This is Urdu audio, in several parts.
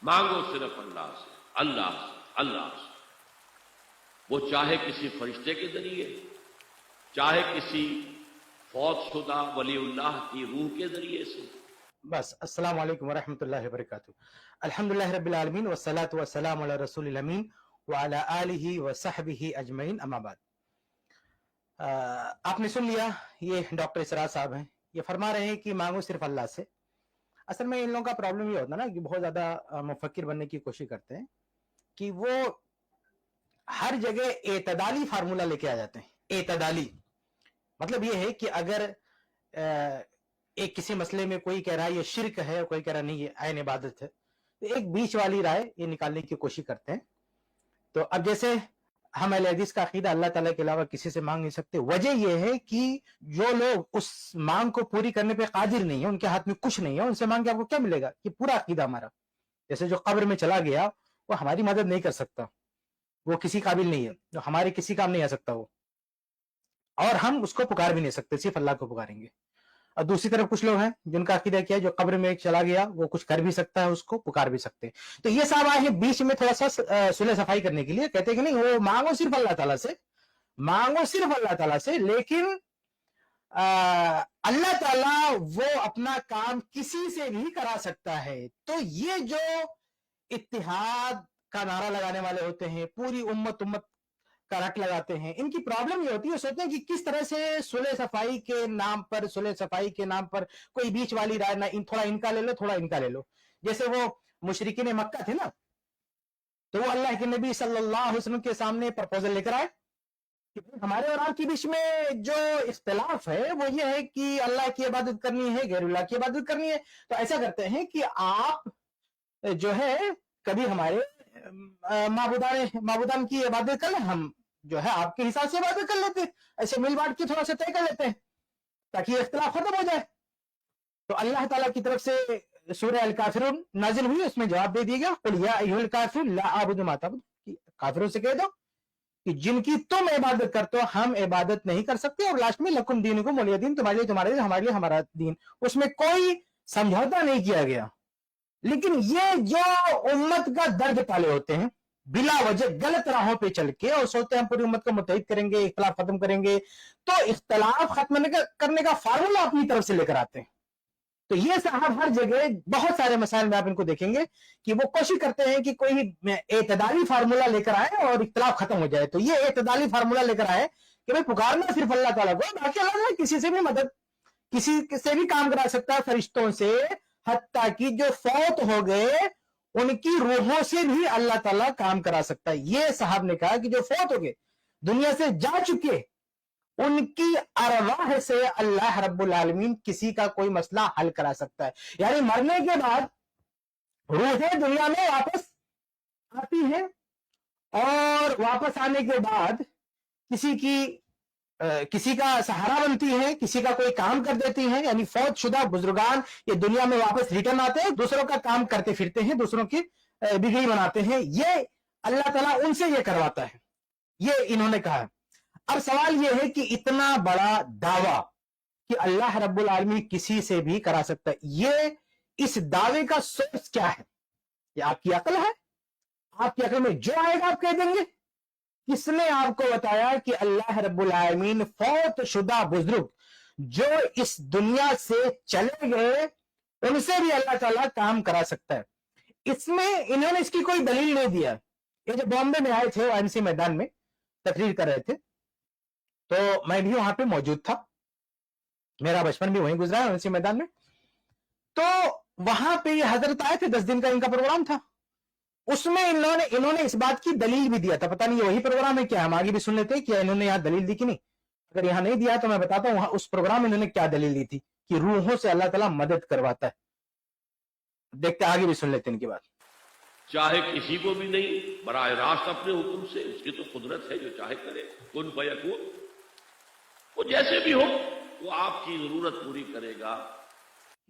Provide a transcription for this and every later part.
مانگو صرف اللہ سے، اللہ سے، اللہ سے۔ وہ چاہے کسی فرشتے کے ذریعے، چاہے کسی فوت شدہ ولی اللہ کی روح کے ذریعے سے۔ بس السلام علیکم ورحمۃ اللہ وبرکاتہ۔ الحمدللہ رب العالمین والصلاة والسلام علی رسول الامین وعلی آلہ وصحبہ اجمعین، اما بعد۔ آپ نے سن لیا، یہ ڈاکٹر اسرار صاحب ہیں، یہ فرما رہے ہیں کہ مانگو صرف اللہ سے۔ اصل میں ان لوگوں کا پرابلم یہ ہوتا ہے نا کہ بہت زیادہ مفکر بننے کی کوشش کرتے ہیں کہ وہ ہر جگہ اعتدالی فارمولا لے کے آ جاتے ہیں۔ اعتدالی مطلب یہ ہے کہ اگر ایک کسی مسئلے میں کوئی کہہ رہا ہے یہ شرک ہے، کوئی کہہ رہا نہیں یہ عین عبادت ہے، تو ایک بیچ والی رائے یہ نکالنے کی کوشش کرتے ہیں۔ تو اب جیسے ہم اہل حدیث کا عقیدہ اللہ تعالیٰ کے علاوہ کسی سے مانگ نہیں سکتے، وجہ یہ ہے کہ جو لوگ اس مانگ کو پوری کرنے پہ قادر نہیں ہے، ان کے ہاتھ میں کچھ نہیں ہے، ان سے مانگ کے آپ کو کیا ملے گا؟ یہ پورا عقیدہ ہمارا۔ جیسے جو قبر میں چلا گیا وہ ہماری مدد نہیں کر سکتا، وہ کسی قابل نہیں ہے، جو ہمارے کسی کام نہیں آ سکتا وہ، اور ہم اس کو پکار بھی نہیں سکتے، صرف اللہ کو پکاریں گے۔ اور دوسری طرف کچھ لوگ ہیں جن کا عقیدہ کیا ہے جو قبر میں چلا گیا وہ کچھ کر بھی سکتا ہے، اس کو پکار بھی سکتے ہیں۔ تو یہ صاحب آئے ہیں بیچ میں تھوڑا سا صلح صفائی کرنے کے لیے، کہتے ہیں کہ نہیں وہ مانگو صرف اللہ تعالیٰ سے، مانگو صرف اللہ تعالیٰ سے، لیکن اللہ تعالیٰ وہ اپنا کام کسی سے بھی کرا سکتا ہے۔ تو یہ جو اتحاد کا نعرہ لگانے والے ہوتے ہیں، پوری امت کا رٹ لگاتے ہیں، ان کی پرابلم یہ ہوتی ہے، سوچتے ہیں کہ کس طرح سے صلح صفائی کے نام پر، صلح صفائی کے نام پر کوئی بیچ والی رائے نہ، تھوڑا ان کا لے لو، تھوڑا ان کا لے لو۔ جیسے وہ مشرکین مکہ تھے نا، تو وہ اللہ کے نبی صلی اللہ علیہ وسلم کے سامنے پرپوزل لے کر آئے کہ ہمارے اور آپ کے بیچ میں جو اختلاف ہے وہ یہ ہے کہ اللہ کی عبادت کرنی ہے، غیر اللہ کی عبادت کرنی ہے۔ تو ایسا کرتے ہیں کہ آپ جو ہے کبھی ہمارے معبودان کی عبادت کر لیں، ہم جو ہے آپ کے حساب سے عبادت کر لیتے ہیں، ایسے مل بانٹ کے تھوڑا سا طے کر لیتے ہیں تاکہ یہ اختلاف ختم ہو جائے۔ تو اللہ تعالیٰ کی طرف سے سورہ الکافرون نازل ہوئی، اس میں جواب دے دیا گیا، قل یا ایھا الکافرون لا اعبد ما تعبدون، کافروں سے کہہ دو کہ جن کی تم عبادت کرتے ہو ہم عبادت نہیں کر سکتے، اور لاسٹ میں لکم دینکم ولی دین، تمہارے لیے تمہارے دین، ہمارے لیے ہمارا دین، اس میں کوئی سمجھوتا نہیں کیا گیا۔ لیکن یہ جو امت کا درد پالے ہوتے ہیں بلا وجہ غلط راہوں پہ چل کے، اور سوچتے ہیں ہم پوری امت کو متحد کریں گے، اختلاف ختم کریں گے، تو اختلاف ختم کرنے کا فارمولہ اپنی طرف سے لے کر آتے ہیں۔ تو یہ صاحب ہر جگہ بہت سارے مسائل میں آپ ان کو دیکھیں گے کہ وہ کوشش کرتے ہیں کہ کوئی اعتدالی فارمولہ لے کر آئے اور اختلاف ختم ہو جائے۔ تو یہ اعتدالی فارمولہ لے کر آئے کہ بھئی پکارنا صرف اللہ تعالیٰ کو، باقی اللہ تعالیٰ کسی سے بھی مدد، کسی سے بھی کام کرا سکتا ہے، فرشتوں سے، حتیٰ کہ جو فوت ہو گئے ان کی روحوں سے بھی اللہ تعالیٰ کام کرا سکتا ہے۔ یہ صاحب نے کہا کہ جو فوت ہو گئے، دنیا سے جا چکے، ان کی ارواح سے اللہ رب العالمین کسی کا کوئی مسئلہ حل کرا سکتا ہے۔ یعنی مرنے کے بعد روحیں دنیا میں واپس آتی ہیں، اور واپس آنے کے بعد کسی کا سہارا بنتی ہیں، کسی کا کوئی کام کر دیتی ہیں۔ یعنی فوت شدہ بزرگان یہ دنیا میں واپس ریٹرن آتے ہیں، دوسروں کا کام کرتے پھرتے ہیں، دوسروں کی بگڑی بناتے ہیں۔ یہ اللہ تعالیٰ ان سے یہ کرواتا ہے، یہ انہوں نے کہا۔ اب سوال یہ ہے کہ اتنا بڑا دعویٰ کہ اللہ رب العالمین کسی سے بھی کرا سکتا ہے، یہ اس دعوے کا سورس کیا ہے؟ یہ آپ کی عقل ہے؟ آپ کی عقل میں جو آئے گا آپ کہہ دیں گے؟ کس نے آپ کو بتایا کہ اللہ رب العالمین فوت شدہ بزرگ جو اس دنیا سے چلے گئے ان سے بھی اللہ تعالیٰ کام کرا سکتا ہے؟ اس میں انہوں نے اس کی کوئی دلیل نہیں دیا۔ یہ جو بامبے میں آئے تھے OMC میدان میں تقریر کر رہے تھے، تو میں بھی وہاں پہ موجود تھا، میرا بچپن بھی وہیں گزرا ہے OMC میدان میں۔ تو وہاں پہ یہ حضرت آئے تھے، 10 دن کا ان کا پروگرام تھا، اس میں انہوں نے اس بات کی دلیل بھی دیا تھا۔ پتہ نہیں یہ وہی پروگرام ہے کیا، ہم آگے بھی سن لیتے ہیں کہ انہوں نے یہاں دلیل دی کہ نہیں۔ اگر یہاں نہیں دیا تو میں بتاتا ہوں وہاں اس پروگرام میں انہوں نے کیا دلیل دی تھی کہ روحوں سے اللہ تعالیٰ مدد کرواتا ہے۔ دیکھتے آگے بھی سن لیتے ہیں ان کی بات۔ چاہے کسی کو بھی نہیں، براہ راست اپنے حکم سے، اس کی تو قدرت ہے، جو چاہے کرے، کن فیکون، وہ جیسے بھی ہو وہ آپ کی ضرورت پوری کرے گا۔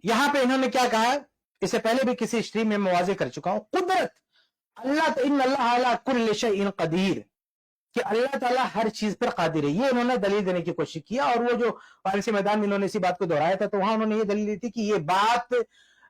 یہاں پہ انہوں نے کیا کہا، اس سے پہلے بھی کسی اسٹریم میں واضح کر چکا ہوں، قدرت اللہ، ان اللہ علی کل شیء قدیر، کہ اللہ تعالیٰ ہر چیز پر قادر ہے۔ یہ انہوں نے دلیل دینے کی کوشش کیا، اور وہ جو OMC میدان میں انہوں نے اسی بات کو دہرایا تھا، تو وہاں انہوں نے یہ دلیل دی تھی کہ یہ بات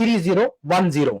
3010,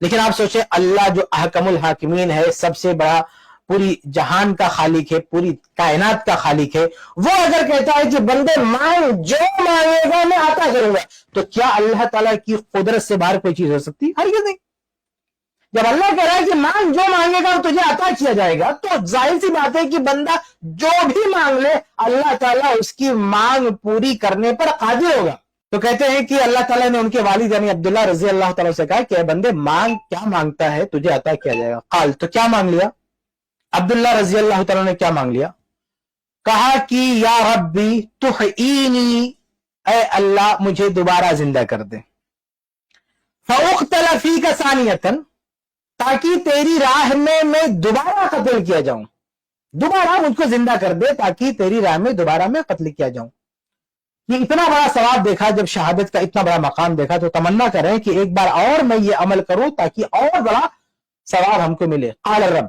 لیکن آپ سوچیں اللہ جو احکم الحاکمین ہے, سب سے بڑا پوری جہان کا خالق ہے, پوری کائنات کا خالق ہے, وہ اگر کہتا ہے کہ بندے مانگ جو مانگے گا میں عطا کروں گا, تو کیا اللہ تعالیٰ کی قدرت سے باہر کوئی چیز ہو سکتی ہے؟ ہرگز نہیں. جب اللہ کہہ رہا ہے کہ مانگ جو مانگے گا تجھے عطا کیا جائے گا, تو ظاہر سی بات ہے کہ بندہ جو بھی مانگ لے اللہ تعالیٰ اس کی مانگ پوری کرنے پر قادر ہوگا. تو کہتے ہیں کہ اللہ تعالیٰ نے ان کے والد یعنی عبداللہ رضی اللہ تعالیٰ سے کہا کہ اے بندے مانگ, کیا مانگتا ہے تجھے عطا کیا جائے گا. قال, تو کیا مانگ لیا عبداللہ رضی اللہ تعالیٰ نے؟ کیا مانگ لیا؟ کہا کہ یا ربی تحیینی, اے اللہ مجھے دوبارہ زندہ کر دے, فاقتل فیک ثانیۃ, تاکہ تیری راہ میں دوبارہ قتل کیا جاؤں, دوبارہ مجھ کو زندہ کر دے تاکہ تیری راہ میں دوبارہ میں قتل کیا جاؤں. یہ اتنا بڑا ثواب دیکھا, جب شہادت کا اتنا بڑا مقام دیکھا تو تمنا کریں کہ ایک بار اور میں یہ عمل کروں تاکہ اور بڑا ثواب ہم کو ملے. قال الرب,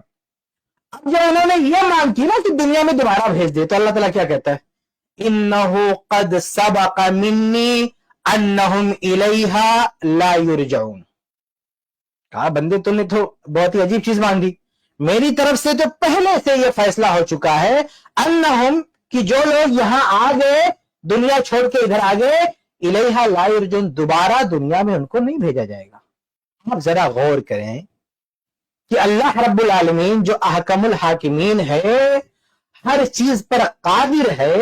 اب جب انہوں نے یہ مانگ کی نا کہ دنیا میں دوبارہ بھیج دے, تو اللہ تعالیٰ کیا کہتا ہے؟ انہ قد سبق منی انہم الیہا لا یرجعون. کہا بندے تم نے تو بہت ہی عجیب چیز مانگی, میری طرف سے تو پہلے سے یہ فیصلہ ہو چکا ہے, انہم کہ جو لوگ یہاں آ گئے دنیا چھوڑ کے ادھر آ گئے, الیہا لا یرجعون, دوبارہ دنیا میں ان کو نہیں بھیجا جائے گا. آپ ذرا غور کریں کہ اللہ رب العالمین جو احکم الحاکمین ہے, ہر چیز پر قادر ہے,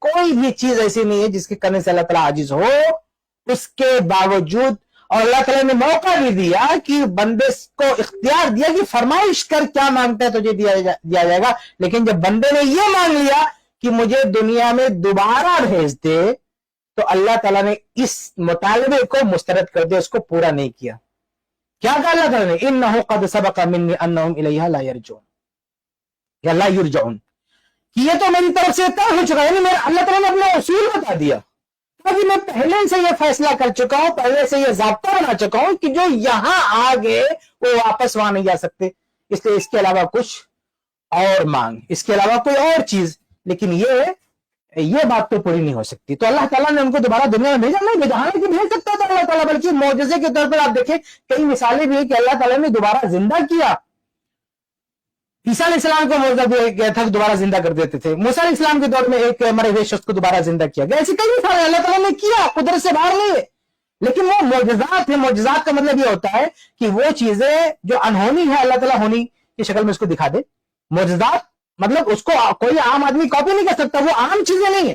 کوئی بھی چیز ایسی نہیں ہے جس کے کرنے سے اللہ تعالیٰ عاجز ہو. اس کے باوجود اور اللہ تعالیٰ نے موقع بھی دیا کہ بندے کو اختیار دیا کہ فرمائش کر, کیا مانگتا ہے تجھے دیا جائے گا. لیکن جب بندے نے یہ مانگ لیا کہ مجھے دنیا میں دوبارہ بھیج دے, تو اللہ تعالیٰ نے اس مطالبے کو مسترد کر دیا, اس کو پورا نہیں کیا. کیا کہا اللہ تعالیٰ نے؟ انہ قد سبق منی انہم الیہا لا یرجعون یا لا یرجعون, کہ یہ تو میری طرف سے طے ہو چکا ہے. یعنی اللہ تعالیٰ نے اپنا اصول بتا دیا کہ میں پہلے سے یہ فیصلہ کر چکا ہوں, پہلے سے یہ ضابطہ بنا چکا ہوں کہ جو یہاں آ گئے وہ واپس وہاں نہیں جا سکتے, اس لیے اس کے علاوہ کچھ اور مانگ, اس کے علاوہ کوئی اور چیز. لیکن یہ بات تو پوری نہیں ہو سکتی. تو اللہ تعالیٰ نے ان کو دوبارہ دنیا میں بھیجا نہیں بھیجا, حالانکہ بھیج سکتا تھا اللہ تعالیٰ, بلکہ معجزے کے طور پر آپ دیکھیں کئی مثالیں بھی ہیں کہ اللہ تعالیٰ نے دوبارہ زندہ کیا. عیسیٰ علیہ السلام کو معجزہ دیا گیا تھا, دوبارہ زندہ کر دیتے تھے. موسیٰ علیہ السلام کے دور میں ایک مرے ہوئے شخص کو دوبارہ زندہ کیا گیا. ایسی کئی مثالیں اللہ تعالیٰ نے کیا, قدرت سے باہر نہیں ہے. لیکن وہ معجزات ہیں. معجزات کا مطلب یہ ہوتا ہے کہ وہ چیزیں جو انہونی ہے اللہ تعالیٰ ہونی کی شکل میں اس کو دکھا دے. معجزات مطلب اس کو کوئی عام آدمی کاپی نہیں کر سکتا, وہ عام چیزیں نہیں ہیں.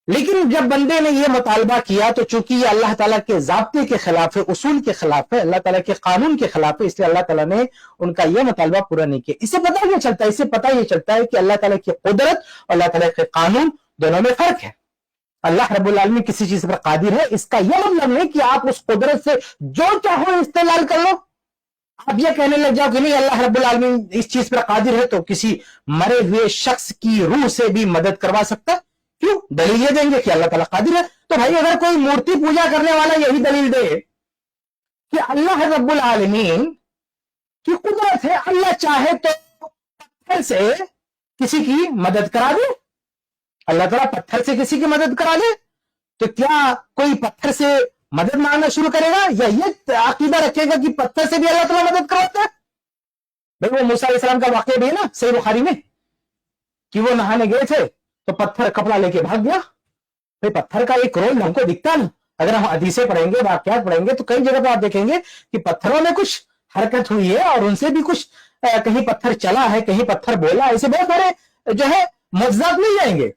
لیکن جب بندے نے یہ مطالبہ کیا تو چونکہ یہ اللہ تعالیٰ کے ضابطے کے خلاف ہے, اصول کے خلاف ہے, اللہ تعالیٰ کے قانون کے خلاف ہے, اس لیے اللہ تعالیٰ نے ان کا یہ مطالبہ پورا نہیں کیا. اس سے پتہ یہ چلتا ہے, اس سے پتہ یہ چلتا ہے کہ اللہ تعالیٰ کی قدرت اور اللہ تعالیٰ کے قانون دونوں میں فرق ہے. اللہ رب العالمین کسی چیز پر قادر ہے, اس کا یہ مطلب نہیں کہ آپ اس قدرت سے جو چاہو استعمال کر لو. آپ یہ کہنے لگ جاؤ کہ نہیں اللہ رب العالمین اس چیز پر قادر ہے تو کسی مرے ہوئے شخص کی روح سے بھی مدد کروا سکتا ہے. کیوں؟ دلیل یہ دیں گے کہ اللہ تعالیٰ قادر ہے. تو بھائی اگر کوئی مورتی پوجا کرنے والا یہی دلیل دے کہ اللہ رب العالمین کی قدرت ہے, اللہ چاہے تو پتھر سے کسی کی مدد کرا دے, اللہ تعالیٰ پتھر سے کسی کی مدد کرا دے, تو کیا کوئی پتھر سے مدد مانگنا شروع کرے گا یا یہ عقیدہ رکھے گا کہ پتھر سے بھی اللہ تعالیٰ مدد کراتا ہے؟ بھائی وہ موسیٰ علیہ السلام کا واقعہ بھی ہے نا صحیح بخاری میں, کہ وہ نہانے گئے تھے تو پتھر کپڑا لے کے بھاگ گیا. بھائی پتھر کا ایک رول ہم کو دکھتا نا, اگر ہم حدیثیں پڑھیں گے, واقعات پڑھیں گے, تو کئی جگہ پہ آپ دیکھیں گے کہ پتھروں میں کچھ حرکت ہوئی ہے اور ان سے بھی کچھ کہیں پتھر چلا ہے, کہیں پتھر بولا, ایسے بہت سارے جو ہے معجزات مل جائیں گے.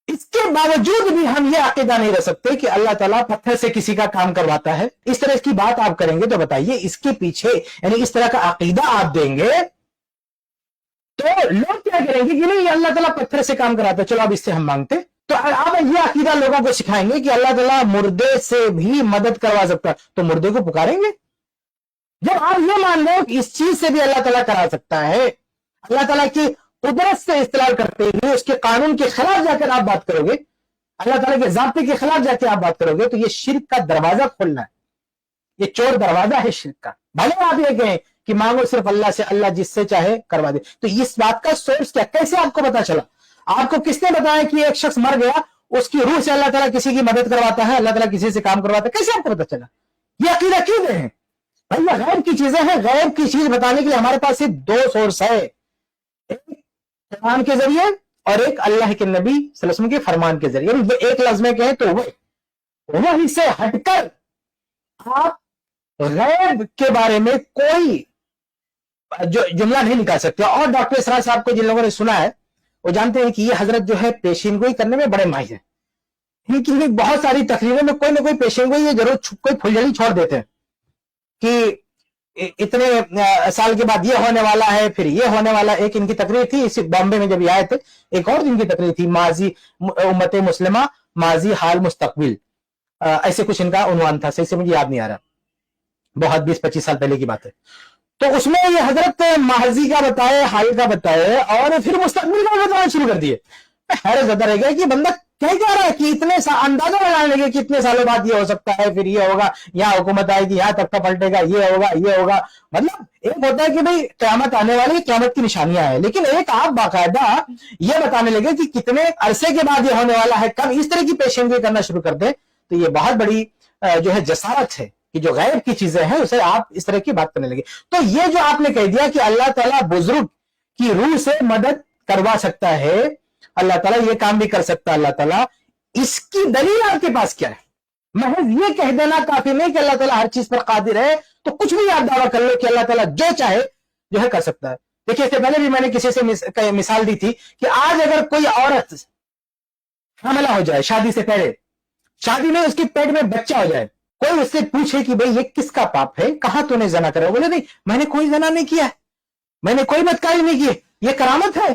اس کے باوجود بھی ہم یہ عقیدہ نہیں رکھ سکتے کہ اللہ تعالیٰ پتھر سے کسی کا کام کرواتا ہے. اس طرح کی بات آپ کریں گے تو بتائیے اس کے پیچھے یعنی اس طرح کا عقیدہ آپ دیں گے تو لوگ کیا کریں گے کہ نہیں اللہ تعالیٰ پتھر سے کام کراتا ہے, چلو اب اس سے ہم مانگتے. تو آپ یہ عقیدہ لوگوں کو سکھائیں گے کہ اللہ تعالیٰ مردے سے بھی مدد کروا سکتا ہے, تو مردے کو پکاریں گے. جب آپ یہ مان لو کہ اس چیز سے بھی اللہ تعالیٰ کرا سکتا ہے, اللہ تعالیٰ کی قدرت سے استعلال کرتے ہوئے اس کے قانون کے خلاف جا کر آپ بات کرو گے, اللہ تعالیٰ کے ضابطے کے خلاف جا کے آپ بات کرو گے, تو یہ شرک کا دروازہ کھولنا ہے, یہ چور دروازہ ہے شرک کا. بھلے آپ یہ کہیں کہ مانگو صرف اللہ سے, اللہ جس سے چاہے کروا دے, تو اس بات کا سورس کیا, کیسے آپ کو پتا چلا؟ آپ کو کس نے بتایا کہ ایک شخص مر گیا, اس کی روح سے اللہ تعالیٰ کسی کی مدد کرواتا ہے, اللہ تعالیٰ کسی سے کام کرواتا ہے, کیسے آپ کو پتا چلا؟ یہ عقیدہ کیوں دے ہیں بھائی؟ یہ غیب کی چیزیں ہیں. غیب کی چیز بتانے کے لیے ہمارے پاس صرف دو سورس ہے، ایک قرآن کے ذریعے اور ایک اللہ کے نبی صلی اللہ علیہ وسلم کے فرمان کے ذریعے. ایک لفظ میں کہیں تو وہی سے ہٹ کر آپ غیب کے بارے میں کوئی جملہ نہیں نکال سکتے. اور ڈاکٹر اسرار صاحب کو جن لوگوں نے سنا ہے وہ جانتے ہیں کہ یہ حضرت جو ہے پیشین گوئی کرنے میں بڑے ماہر ہیں. کیونکہ بہت ساری تقریروں میں کوئی نہ کوئی پیشین گوئی یہ ضرور کوئی پھلجھڑی چھوڑ دیتے ہیں کہ اتنے سال کے بعد یہ ہونے والا ہے، پھر یہ ہونے والا. ایک ان کی تقریر تھی اسی بامبے میں جب یہ آئے تھے، ایک اور ان کی تقریر تھی ماضی امت مسلمہ ماضی حال مستقبل، ایسے کچھ ان کا عنوان تھا، صحیح سے مجھے یاد نہیں آ رہا، بہت 20-25 سال پہلے کی بات ہے. تو اس میں یہ حضرت ماضی کا بتائے، حال کا بتائے اور پھر مستقبل کا بتانا شروع کر دیے. حیرت زدہ رہ گیا کہ بندہ کہہ رہا ہے کہ اتنے اندازہ لگانے لگے کہ اتنے سالوں بعد یہ ہو سکتا ہے، پھر یہ ہوگا، یہاں حکومت آئے گی، یہاں تختہ پلٹے گا، یہ ہوگا یہ ہوگا. مطلب ایک ہوتا ہے کہ بھئی قیامت آنے والی، قیامت کی نشانیاں ہیں، لیکن ایک آپ باقاعدہ یہ بتانے لگے کہ کتنے عرصے کے بعد یہ ہونے والا ہے، کب اس طرح کی پیشین گوئی کرنا شروع کر دیں. تو یہ بہت بڑی جو ہے جسارت ہے کہ جو غیب کی چیزیں ہیں اسے آپ اس طرح کی بات کرنے لگے. تو یہ جو آپ نے کہہ دیا کہ اللہ تعالیٰ بزرگ کی روح سے مدد کروا سکتا ہے، اللہ تعالیٰ یہ کام بھی کر سکتا ہے، اللہ تعالیٰ، اس کی دلیل آپ کے پاس کیا ہے؟ محض یہ کہہ دینا کافی نہیں کہ اللہ تعالیٰ ہر چیز پر قادر ہے، تو کچھ بھی آپ دعویٰ کر لو کہ اللہ تعالیٰ جو چاہے جو ہے کر سکتا ہے. دیکھیے اس سے پہلے بھی میں نے کسی سے مثال دی تھی کہ آج اگر کوئی عورت حاملہ ہو جائے، شادی سے پہلے، شادی میں اس کی پیٹ میں بچہ ہو جائے، کوئی اس سے پوچھے کہ بھئی یہ کس کا پاپ ہے، کہاں تو نے زنا کرا؟ بولے نہیں، میں نے کوئی زنا نہیں کیا ہے، میں نے کوئی بدکاری نہیں کی ہے، یہ کرامت ہے،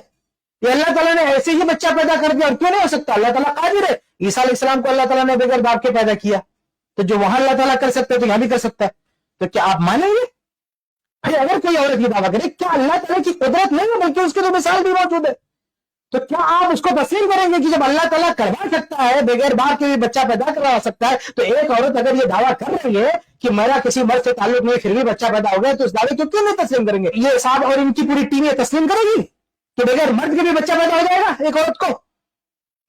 یہ اللہ تعالیٰ نے ایسے ہی بچہ پیدا کر دیا. اور کیوں نہیں ہو سکتا؟ اللہ تعالیٰ قادر ہے. عیسیٰ علیہ السلام کو اللہ تعالیٰ نے بغیر باپ کے پیدا کیا، تو جو وہاں اللہ تعالیٰ کر سکتا ہے تو یہاں بھی کر سکتا ہے. تو کیا آپ مانیں گے؟ بھائی اگر کوئی عورت یہ دعویٰ کرے کیا اللہ تعالیٰ کی قدرت نہیں ہے بلکہ اس کی تو مثال بھی موجود ہے، تو کیا آپ اس کو تسلیم کریں گے کہ جب اللہ تعالیٰ کروا سکتا ہے، بغیر باپ کے بھی بچہ پیدا کروا سکتا ہے، تو ایک عورت اگر یہ دعویٰ کر رہی ہے کہ میرا کسی مرد سے تعلق نہیں پھر بھی بچہ پیدا ہو گیا، تو اس دعوے کو کیوں نہیں تسلیم کریں گے؟ یہ صاحب اور ان کی پوری ٹیم یہ تسلیم کرے گی کہ بغیر مرد کے بھی بچہ پیدا ہو جائے گا ایک عورت کو؟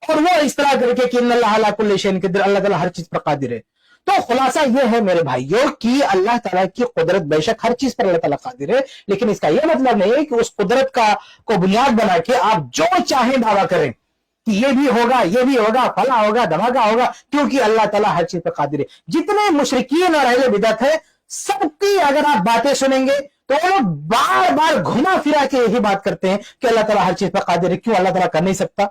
اور وہ اس طرح کر کے کہ ان اللہ علی کل شیء قدیر، اللہ تعالیٰ ہر چیز پر قادر ہے. تو خلاصہ یہ ہے میرے بھائیوں کہ اللہ تعالیٰ کی قدرت بے شک ہر چیز پر اللہ تعالیٰ قادر ہے، لیکن اس کا یہ مطلب نہیں ہے کہ اس قدرت کو بنیاد بنا کے آپ جو چاہیں دعویٰ کریں کہ یہ بھی ہوگا، یہ بھی ہوگا، فلاں ہوگا، دھماکہ ہوگا، کیونکہ اللہ تعالیٰ ہر چیز پر قادر ہے. جتنے مشرکین اور اہل بدعت ہیں سب کی اگر آپ باتیں سنیں گے تو وہ لوگ بار بار گھما پھرا کے یہی بات کرتے ہیں کہ اللہ تعالیٰ ہر چیز پر قادر ہے. کیوں اللہ تعالیٰ کر نہیں سکتا؟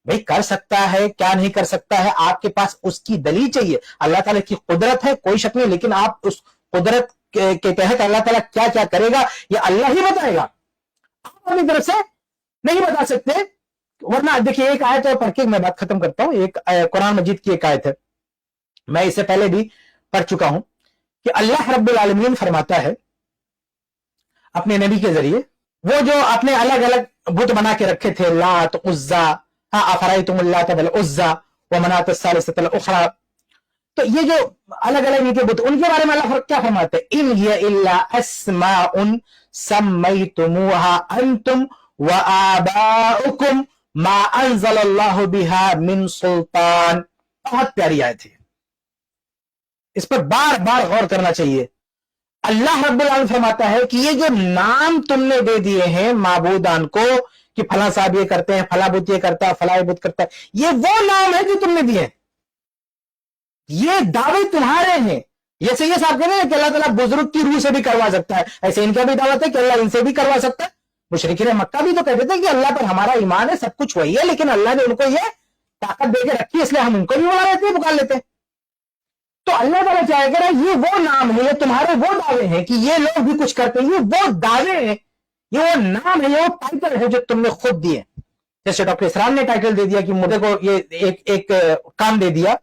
بھئی کر سکتا ہے، کیا نہیں کر سکتا ہے، آپ کے پاس اس کی دلیل چاہیے. اللہ تعالیٰ کی قدرت ہے کوئی شک نہیں، لیکن آپ اس قدرت کے تحت اللہ تعالیٰ کیا کیا کرے گا یہ اللہ ہی بتائے گا، آپ اپنی طرف سے نہیں بتا سکتے. ورنہ دیکھیے ایک آیت اور پڑھ کے میں بات ختم کرتا ہوں. ایک قرآن مجید کی ایک آیت ہے، میں اس سے پہلے بھی پڑھ چکا ہوں کہ اللہ رب العالمین فرماتا ہے اپنے نبی کے ذریعے، وہ جو اپنے الگ الگ بت بنا کے رکھے تھے، لات، عزا، افرأیتم اللات والعزا ومناۃ الثالثۃ الاخری، تو یہ جو الگ الگ ان کے بت، ان کے بارے میں اللہ کیا فرماتے ہیں؟ ان ہی الا اسماء سمیتموها انتم وآباؤکم ما انزل اللہ بها من سلطان. بہت پیاری آیت ہے، اس پر بار بار غور کرنا چاہیے. اللہ رب العالمین فرماتا ہے کہ یہ جو نام تم نے دے دیے ہیں معبودان کو کہ فلاں صاحب یہ کرتے ہیں، فلاں بت یہ کرتا ہے، فلاں بت کرتا ہے، یہ وہ نام ہے جو تم نے دیے ہیں، یہ دعوے تمہارے ہیں. جیسے یہ صاحب کہتے ہیں کہ اللہ تعالیٰ بزرگ کی روح سے بھی کروا سکتا ہے، ایسے ان کا بھی دعوت ہے کہ اللہ ان سے بھی کروا سکتا ہے. مشرکین مکہ بھی تو کہتے تھے کہ اللہ پر ہمارا ایمان ہے، سب کچھ وہی ہے، لیکن اللہ نے ان کو یہ طاقت دے کے رکھی، اس لیے ہم ان کو بھی بلا لیتے ہیں، پکار لیتے ہیں. تو اللہ تعالیٰ کیا ہے کہ یہ وہ نام ہے، یہ تمہارے وہ دعوے ہیں کہ یہ لوگ بھی کچھ کرتے ہیں، یہ وہ دعوے ہیں، یہ وہ نام ہے، یہ وہ ٹائٹل ہے جو تم نے خود دیے. جیسے ڈاکٹر اسرار نے ٹائٹل دے دیا کہ مجھے کو یہ ایک کام دے دیا،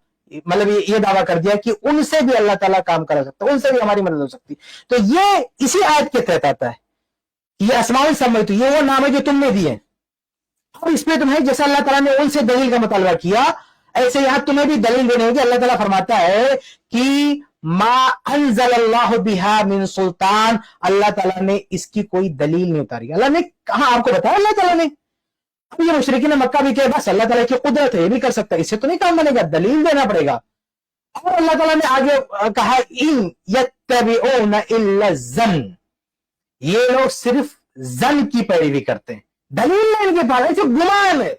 مطلب یہ دعویٰ کر دیا کہ ان سے بھی اللہ تعالیٰ کام کرا سکتا ہے، ان سے بھی ہماری مدد ہو سکتی. تو یہ اسی آیت کے تحت آتا ہے، یہ اسماء سمیت، یہ وہ نام ہے جو تم نے دیے. اب اس پہ تمہیں جیسے اللہ تعالیٰ نے ان سے دلیل کا مطالبہ کیا، ایسے یہاں تمہیں بھی دلیل دینے ہوگی. اللہ تعالیٰ فرماتا ہے کہ ما انزل اللہ بها من سلطان، اللہ تعالیٰ نے اس کی کوئی دلیل نہیں اتاری. اللہ نے کہاں آپ کو بتایا اللہ تعالیٰ نے. اب یہ مشرکین مکہ بھی کہ بس اللہ تعالیٰ کی قدرت ہے، یہ بھی کر سکتا ہے، اس سے تو نہیں کام بنے گا، دلیل دینا پڑے گا. اور اللہ تعالیٰ نے آگے کہا ان یتبعون الا الظن، یہ لوگ صرف ظن کی پیروی کرتے ہیں، دلیل نہیں ان کے پاس، ایسے گمان ہے،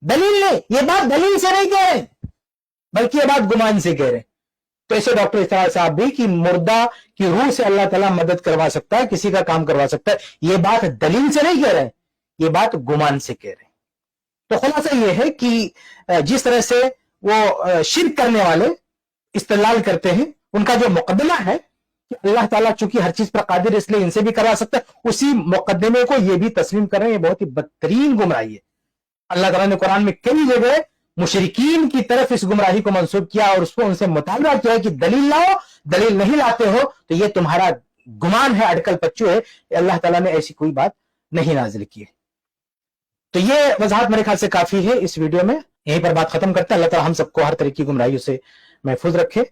دلیل نہیں، یہ بات دلیل سے نہیں کہہ رہے بلکہ یہ بات گمان سے کہہ رہے ہیں۔ تو ایسے ڈاکٹر اسرار صاحب بھی کہ مردہ کی روح سے اللہ تعالیٰ مدد کروا سکتا ہے، کسی کا کام کروا سکتا ہے، یہ بات دلیل سے نہیں کہہ رہے ہیں، یہ بات گمان سے کہہ رہے ہیں۔ تو خلاصہ یہ ہے کہ جس طرح سے وہ شرک کرنے والے استدلال کرتے ہیں، ان کا جو مقدمہ ہے کہ اللہ تعالیٰ چونکہ ہر چیز پر قادر ہے اس لیے ان سے بھی کروا سکتا ہے، اسی مقدمے کو یہ بھی تسلیم کر رہے ہیں، یہ بہت ہی بدترین گمراہی ہے۔ اللہ تعالیٰ نے قرآن میں کئی جگہ مشرکین کی طرف اس گمراہی کو منسوب کیا اور اس کو ان سے مطالبہ کیا ہے کہ دلیل لاؤ، دلیل نہیں لاتے ہو تو یہ تمہارا گمان ہے، اٹکل پچو ہے، اللہ تعالیٰ نے ایسی کوئی بات نہیں نازل کی ہے۔ تو یہ وضاحت میرے خیال سے کافی ہے اس ویڈیو میں، یہیں پر بات ختم کرتے ہیں۔ اللہ تعالیٰ ہم سب کو ہر طرح کی گمراہیوں سے محفوظ رکھے۔